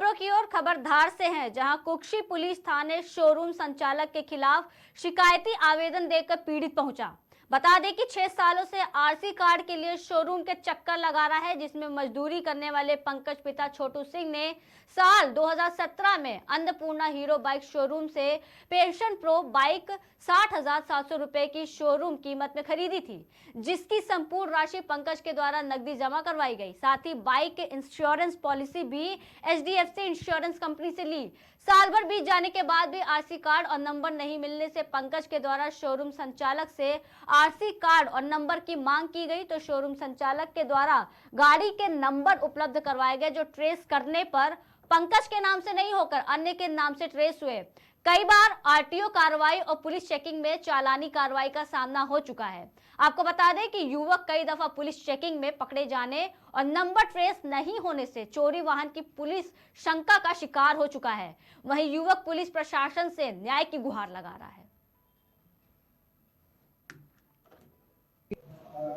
खबरों की ओर खबरधार से हैं, जहां कुक्षी पुलिस थाने शोरूम संचालक के खिलाफ शिकायती आवेदन देकर पीड़ित पहुंचा। बता दें कि 6 सालों से आरसी कार्ड के लिए शोरूम के चक्कर लगा रहा है, जिसमें मजदूरी करने वाले पंकज पिता छोटू सिंह ने साल 2017 में अन्नपूर्णा हीरो बाइक शोरूम से पेशन प्रो बाइक 60,700 रुपए की शोरूम कीमत में खरीदी थी, जिसकी संपूर्ण राशि पंकज के द्वारा नकदी जमा करवाई गई। साथ ही बाइक इंश्योरेंस पॉलिसी भी HDFC इंश्योरेंस कंपनी से ली। साल भर बीत जाने के बाद भी आरसी कार्ड और नंबर नहीं मिलने से पंकज के द्वारा शोरूम संचालक से आरसी कार्ड और नंबर की मांग की गई, तो शोरूम संचालक के द्वारा गाड़ी के नंबर उपलब्ध करवाए गए, जो ट्रेस करने पर पंकज के नाम से नहीं होकर अन्य के नाम से ट्रेस हुए। कई बार आरटीओ कार्रवाई और पुलिस चेकिंग में चालानी कार्रवाई का सामना हो चुका है। आपको बता दें कि युवक कई दफा पुलिस चेकिंग में पकड़े जाने और नंबर ट्रेस नहीं होने से चोरी वाहन की पुलिस शंका का शिकार हो चुका है। वहीं युवक पुलिस प्रशासन से न्याय की गुहार लगा रहा है।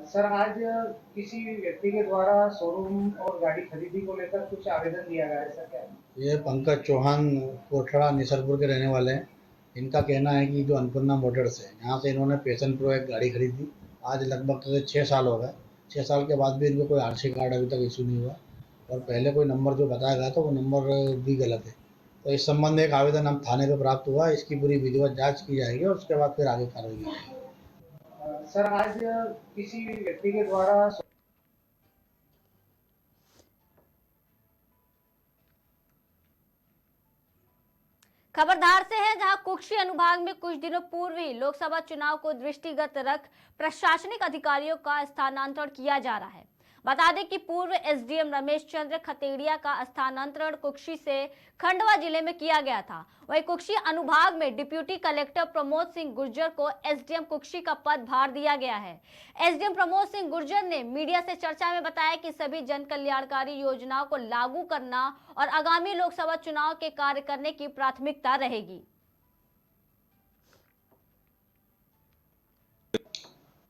सर, आज किसी व्यक्ति के द्वारा शोरूम और गाड़ी खरीदी को लेकर कुछ आवेदन दिया गया है, सर क्या? ये पंकज चौहान कोठड़ा निसरपुर के रहने वाले हैं। इनका कहना है कि जो अन्नपूर्णा मोटर्स है, यहाँ से इन्होंने पैशन प्रो एक गाड़ी खरीदी। आज लगभग 6 साल हो गए। 6 साल के बाद भी इनको कोई आरसी कार्ड अभी तक इशू नहीं हुआ और पहले कोई नंबर जो बताया गया था वो नंबर भी गलत है। तो इस संबंध में एक आवेदन हम थाने पे प्राप्त हुआ। इसकी पूरी विधिवत जाँच की जाएगी और उसके बाद फिर आगे कार्रवाई की जाएगी। सर, आज किसी व्यक्ति के द्वारा खबरदार से है, जहां कुक्षी अनुभाग में कुछ दिनों पूर्व ही लोकसभा चुनाव को दृष्टिगत रख प्रशासनिक अधिकारियों का स्थानांतरण किया जा रहा है। बता दें कि पूर्व एसडीएम रमेश चंद्र खतेड़िया का स्थानांतरण कुक्षी से खंडवा जिले में किया गया था। वहीं कुक्षी अनुभाग में डिप्यूटी कलेक्टर प्रमोद सिंह गुर्जर को एसडीएम कुक्षी का पदभार दिया गया है। एसडीएम प्रमोद सिंह गुर्जर ने मीडिया से चर्चा में बताया कि सभी जन कल्याणकारी योजनाओं को लागू करना और आगामी लोकसभा चुनाव के कार्य करने की प्राथमिकता रहेगी।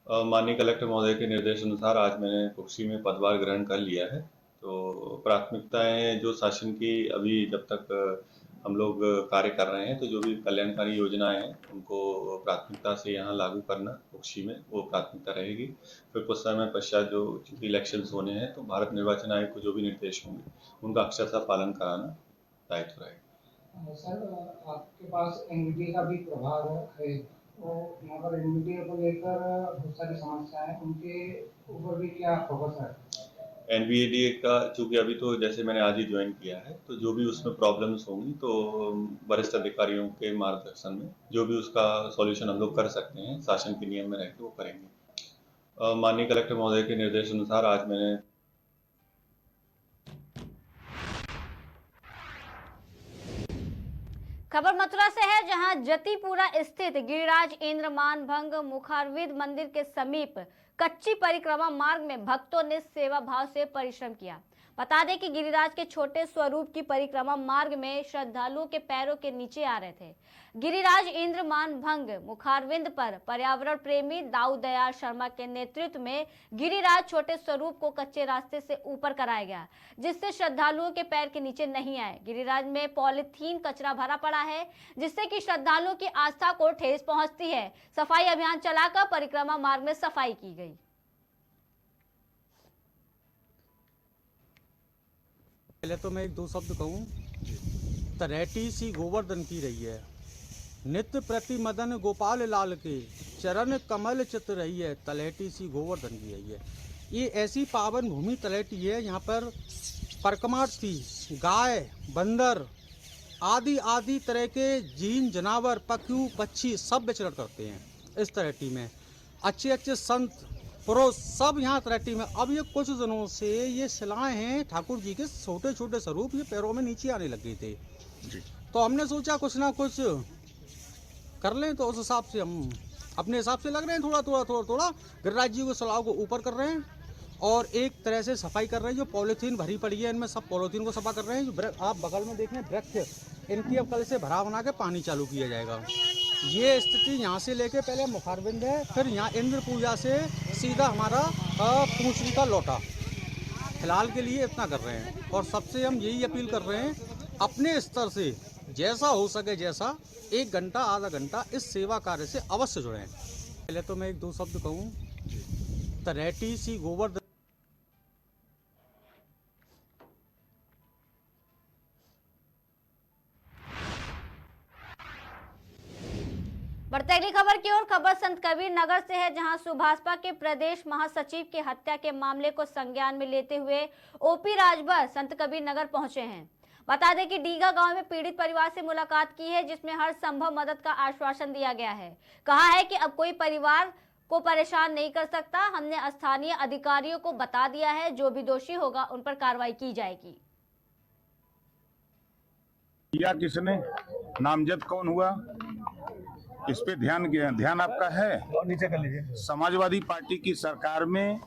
माननीय कलेक्टर महोदय के निर्देश अनुसार आज मैंने कुक्षी में पदभार ग्रहण कर लिया है। तो प्राथमिकताएं जो शासन की अभी जब तक हम लोग कार्य कर रहे हैं, तो जो भी कल्याणकारी योजनाएं हैं उनको प्राथमिकता से यहाँ लागू करना कुक्षी में वो प्राथमिकता रहेगी। फिर कुछ समय पश्चात जो चूंकि इलेक्शंस होने हैं, तो भारत निर्वाचन आयोग को जो भी निर्देश होंगे उनका अक्षरशः पालन कराना दायित्व रहेगा। सर, आपके पास एनवीटी का भी प्रभाव है, तो यहाँ पर एनवीटी को लेकर बहुत सारी समस्याएं हैं, उनके ऊपर भी क्या फोकस है? एनवीएडीए का चूंकि अभी तो जैसे मैंने आज ही ज्वाइन किया है, तो जो भी उसमें प्रॉब्लम्स होंगी तो वरिष्ठ अधिकारियों के मार्गदर्शन में जो भी उसका सॉल्यूशन हम लोग कर सकते हैं शासन के नियम में रहकर वो करेंगे। माननीय कलेक्टर महोदय के निर्देश अनुसार आज मैंने खबर मथुरा से है, जहां जतीपुरा स्थित गिरिराज इंद्र मानभंग मुखारविद मंदिर के समीप कच्ची परिक्रमा मार्ग में भक्तों ने सेवा भाव से परिश्रम किया। बता दें कि गिरिराज के छोटे स्वरूप की परिक्रमा मार्ग में श्रद्धालुओं के पैरों के नीचे आ रहे थे। गिरिराज इंद्र मानभंग मुखारविंद पर पर्यावरण प्रेमी दाऊ दयाल शर्मा के नेतृत्व में गिरिराज छोटे स्वरूप को कच्चे रास्ते से ऊपर कराया गया, जिससे श्रद्धालुओं के पैर के नीचे नहीं आए। गिरिराज में पॉलीथीन कचरा भरा पड़ा है, जिससे कि श्रद्धालुओं की आस्था को ठेस पहुंचती है। सफाई अभियान चलाकर परिक्रमा मार्ग में सफाई की गई। पहले तो मैं एक दो शब्द कहूँ, तलहटी सी गोवर्धन की रही है, नित्य प्रति मदन गोपाल लाल के चरण कमल चित रही है, तलहटी सी गोवर्धन की रही है। ये ऐसी पावन भूमि तलहटी है, यहाँ पर परकमार्थी गाय बंदर आदि आदि तरह के जीन जानवर पशु पक्षी सब विचरण करते हैं। इस तलहटी में अच्छे अच्छे संत पुरुष सब यहाँ तलहटी में। अब ये कुछ दिनों से ये शिलाएं हैं ठाकुर जी के छोटे छोटे स्वरूप, ये पैरों में नीचे आने लग गए थे जी। तो हमने सोचा कुछ ना कुछ कर लें, तो उस हिसाब से हम अपने हिसाब से लग रहे हैं, थोड़ा गिरिराज जी को शिलाओं को ऊपर कर रहे हैं और एक तरह से सफाई कर रहे हैं। जो पॉलीथीन भरी पड़ी है इनमें सब पॉलीथीन को सफा कर रहे हैं। जो आप बगल में देखें वृक्ष, इनकी अब कल से भरा बना के पानी चालू किया जाएगा। ये स्थिति यहाँ से लेके पहले मुखारविंद है, फिर यहाँ इंद्र पूजा से सीधा हमारा पूंछली का लौटा। फिलहाल के लिए इतना कर रहे हैं और सबसे हम यही अपील कर रहे हैं अपने स्तर से जैसा हो सके, जैसा 1 घंटा आधा घंटा इस सेवा कार्य से अवश्य जुड़ें। पहले तो मैं 1-2 शब्द कहूँ, तलहटी सी गोवर्धन बढ़ते अगली खबर की ओर। खबर संत कबीर नगर से है, जहां सुभाषपा के प्रदेश महासचिव के हत्या के मामले को संज्ञान में लेते हुए ओपी राजभर संत कबीर नगर पहुंचे हैं। बता दें कि डीगा गांव में पीड़ित परिवार से मुलाकात की है, जिसमें हर संभव मदद का आश्वासन दिया गया है। कहा है कि अब कोई परिवार को परेशान नहीं कर सकता। हमने स्थानीय अधिकारियों को बता दिया है, जो भी दोषी होगा उन पर कार्रवाई की जाएगी। या किसने नामजद कौन हुआ, इस पे ध्यान आपका है। और नीचे कर लीजिए। समाजवादी पार्टी की सरकार में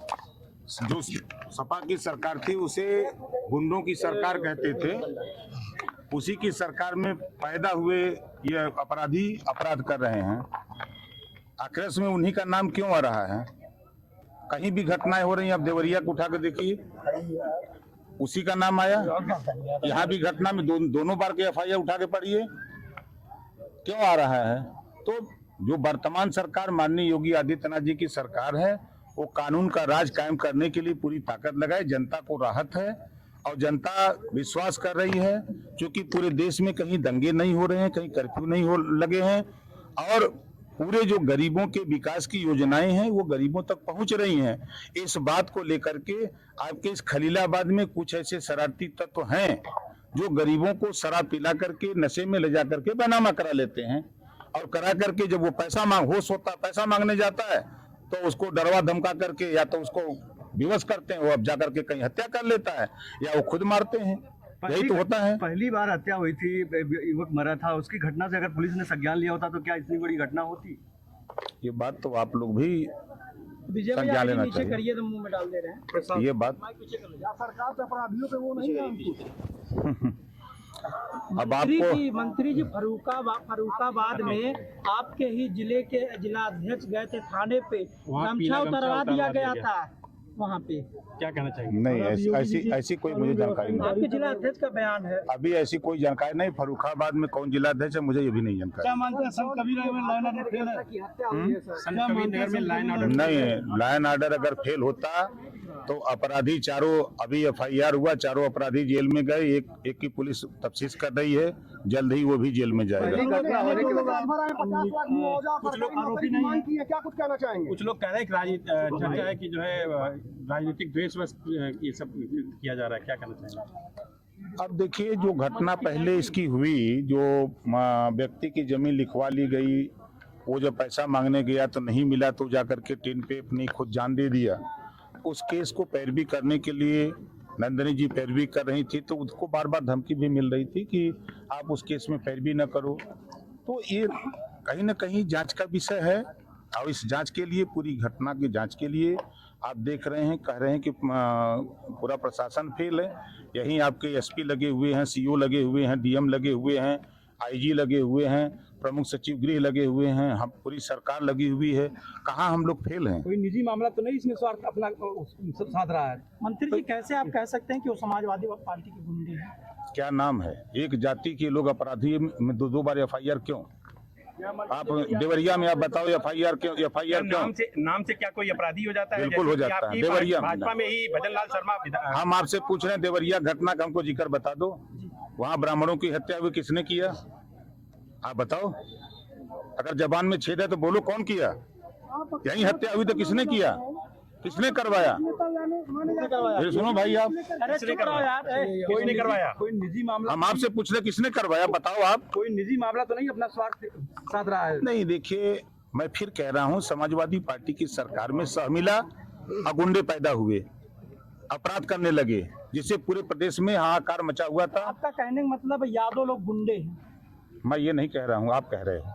जो सपा की सरकार थी उसे गुंडों की सरकार कहते थे। उसी की सरकार में पैदा हुए ये अपराधी अपराध कर रहे हैं। आक्रोश में उन्हीं का नाम क्यों आ रहा है? कहीं भी घटनाएं हो रही हैं, अब देवरिया को उठा के देखिए, उसी का नाम आया। यहाँ भी घटना में दोनों बार के FIR उठा के पढ़िए, क्यों आ रहा है? तो जो वर्तमान सरकार माननीय योगी आदित्यनाथ जी की सरकार है, वो कानून का राज कायम करने के लिए पूरी ताकत लगाए। जनता को राहत है और जनता विश्वास कर रही है, क्योंकि पूरे देश में कहीं दंगे नहीं हो रहे हैं, कहीं कर्फ्यू नहीं हो लगे हैं, और पूरे जो गरीबों के विकास की योजनाएं हैं वो गरीबों तक पहुंच रही हैं। इस बात को लेकर के आपके इस खलीलाबाद में कुछ ऐसे शरारती तत्व हैं जो गरीबों को शराब पिला करके नशे में ले जा करके बैनामा करा लेते हैं, और करा करके जब वो होश होता पैसा मांगने जाता है तो उसको डरवा धमका करके या तो उसको विवश करते हैं, वो अब जाकर के कहीं हत्या कर लेता है या वो खुद मारते हैं। यही तो होता है। पहली बार हत्या हुई थी, युवक मरा था, उसकी घटना से अगर पुलिस ने संज्ञान लिया होता तो क्या इतनी बड़ी घटना होती? ये बात तो आप लोग भी संज्ञान लेना चाहिए। तो मुंह में डाल दे रहे हैं ये बात सरकार पे अपराधियों पे वो नहीं है। अब आपको मंत्री जी फर्रुखाबाद में आपके ही जिले के जिलाध्यक्ष गए थे थाने पे, गमछा उतरवा दिया गया था वहाँ पे, क्या कहना चाहिए? नहीं, ऐसी कोई मुझे जानकारी नहीं। आपके जिलाध्यक्ष का बयान है। अभी ऐसी कोई जानकारी नहीं। फर्रुखाबाद में कौन जिलाध्यक्ष है मुझे ये भी नहीं जानकारी। क्या मानते हैं संत कबीर नगर में लाइन ऑर्डर फेल है? नहीं, लाइन ऑर्डर अगर फेल होता तो अपराधी चारों, अभी FIR हुआ, चारों अपराधी जेल में गए। एक की पुलिस तफ्तीश कर रही है, जल्द ही वो भी जेल में जाएगा। कुछ लोग आरोपी नहीं है, क्या कुछ कहना चाहेंगे? कुछ लोग कह रहे हैं चर्चा है कि जो है राजनीतिक द्वेष ये सब किया जा रहा है, क्या कहना चाहेंगे? अब देखिए, जो घटना पहले इसकी हुई, जो व्यक्ति की जमीन लिखवा ली गई, वो जब पैसा मांगने गया तो नहीं मिला तो जाकर के टेन पे अपनी खुद जान दे दिया। उस केस को पैरवी करने के लिए नंदिनी जी पैरवी कर रही थी, तो उसको बार बार धमकी भी मिल रही थी कि आप उस केस में पैरवी न करो। तो ये कहीं ना कहीं जांच का विषय है, और इस जांच के लिए, पूरी घटना की जांच के लिए आप देख रहे हैं, कह रहे हैं कि पूरा प्रशासन फेल है। यहीं आपके SP लगे हुए हैं, CO लगे हुए हैं, DM लगे हुए हैं, IG लगे हुए हैं, प्रमुख सचिव गृह लगे हुए हैं, हम पूरी सरकार लगी हुई है। कहाँ हम लोग फेल हैं? कोई निजी मामला तो नहीं इसमें स्वार्थ अपना साध रहा है? मंत्री जी, कैसे आप कह सकते हैं कि वो समाजवादी पार्टी के गुंडे हैं? क्या नाम है? एक जाति के लोग अपराधी में 2 बार FIR क्यों? आप देवरिया में आप बताओ FIR क्यों? नाम से क्या कोई अपराधी हो जाता है? बिल्कुल हो जाता है। देवरिया भाजपा में ही भजन लाल शर्मा, हम आपसे पूछ रहे हैं, देवरिया घटना का हमको जिक्र बता दो। वहाँ ब्राह्मणों की हत्या हुई, किसने किया? आप बताओ। अगर जबान में छेद है तो बोलो, कौन किया? यही हत्या हुई तो किसने किया? किसने करवाया? सुनो भाई, आप किसने करवाया? कोई निजी मामला? हम आपसे पूछ रहे किसने करवाया, बताओ आप। कोई निजी मामला तो नहीं अपना स्वार्थ साध रहा है? नहीं, देखिए, मैं फिर कह रहा हूँ, समाजवादी पार्टी की सरकार में सहमिला गुंडे पैदा हुए, अपराध करने लगे, जिससे पूरे प्रदेश में हाहाकार मचा हुआ था। आपका कहने का मतलब यादव लोग गुंडे हैं? मैं ये नहीं कह रहा हूँ, आप कह रहे हो।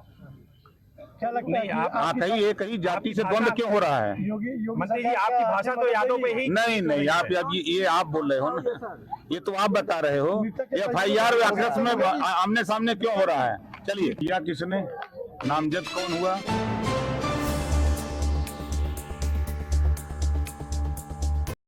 क्या लगता है आप कहीं जाति से द्वंद्व क्यों हो रहा है? मंत्री जी, आपकी भाषा तो यादों पे ही नहीं, आप ये आप बोल रहे हो ना, ये तो आप बता रहे हो। FIR आक्रोश में आमने सामने क्यों हो रहा है? चलिए, या किसने नामजद कौन हुआ?